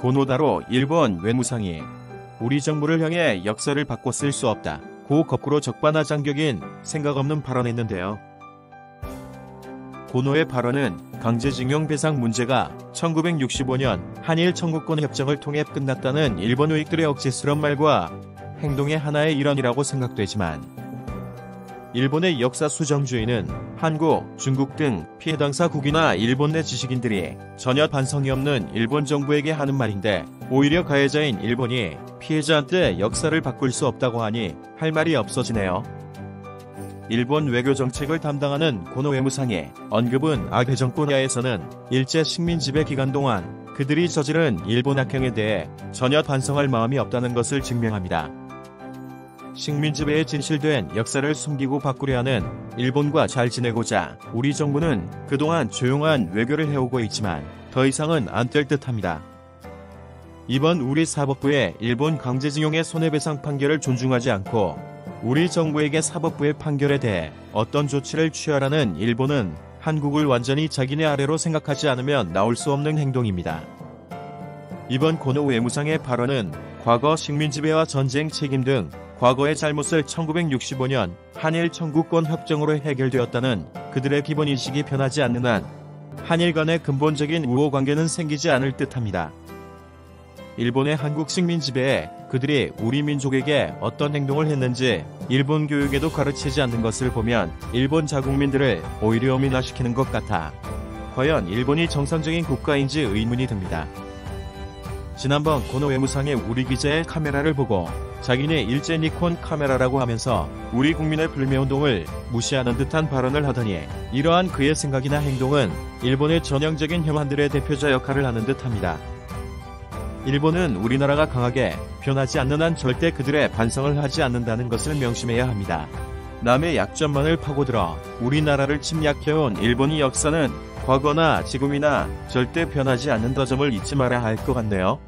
고노다로 일본 외무상이 우리 정부를 향해 역사를 바꿔 쓸 수 없다. 고 거꾸로 적반하장격인 생각 없는 발언했는데요. 고노의 발언은 강제징용 배상 문제가 1965년 한일 청구권 협정을 통해 끝났다는 일본 우익들의 억지스러운 말과 행동의 하나의 일환이라고 생각되지만 일본의 역사 수정주의는 한국, 중국 등 피해 당사국이나 일본 내 지식인들이 전혀 반성이 없는 일본 정부에게 하는 말인데 오히려 가해자인 일본이 피해자한테 역사를 바꿀 수 없다고 하니 할 말이 없어지네요. 일본 외교 정책을 담당하는 고노 외무상의 언급은 아베 정권하에서는 일제 식민 지배 기간 동안 그들이 저지른 일본 악행에 대해 전혀 반성할 마음이 없다는 것을 증명합니다. 식민 지배에 진실된 역사를 숨기고 바꾸려 하는 일본과 잘 지내고자 우리 정부는 그동안 조용한 외교를 해오고 있지만 더 이상은 안 될 듯합니다. 이번 우리 사법부의 일본 강제징용의 손해배상 판결을 존중하지 않고 우리 정부에게 사법부의 판결에 대해 어떤 조치를 취하라는 일본은 한국을 완전히 자기네 아래로 생각하지 않으면 나올 수 없는 행동입니다. 이번 고노 외무상의 발언은 과거 식민지배와 전쟁 책임 등 과거의 잘못을 1965년 한일 청구권 협정으로 해결되었다는 그들의 기본인식이 변하지 않는 한 한일 간의 근본적인 우호관계는 생기지 않을 듯합니다. 일본의 한국 식민지배에 그들이 우리 민족에게 어떤 행동을 했는지 일본 교육에도 가르치지 않는 것을 보면 일본 자국민들을 오히려 민화시키는 것 같아 과연 일본이 정상적인 국가인지 의문이 듭니다. 지난번 고노 외무상의 우리 기자의 카메라를 보고 자기네 일제 니콘 카메라라고 하면서 우리 국민의 불매운동을 무시하는 듯한 발언을 하더니 이러한 그의 생각이나 행동은 일본의 전형적인 혐한들의 대표자 역할을 하는 듯합니다. 일본은 우리나라가 강하게 변하지 않는 한 절대 그들의 반성을 하지 않는다는 것을 명심해야 합니다. 남의 약점만을 파고들어 우리나라를 침략해온 일본의 역사는 과거나 지금이나 절대 변하지 않는다 점을 잊지 말아야 할 것 같네요.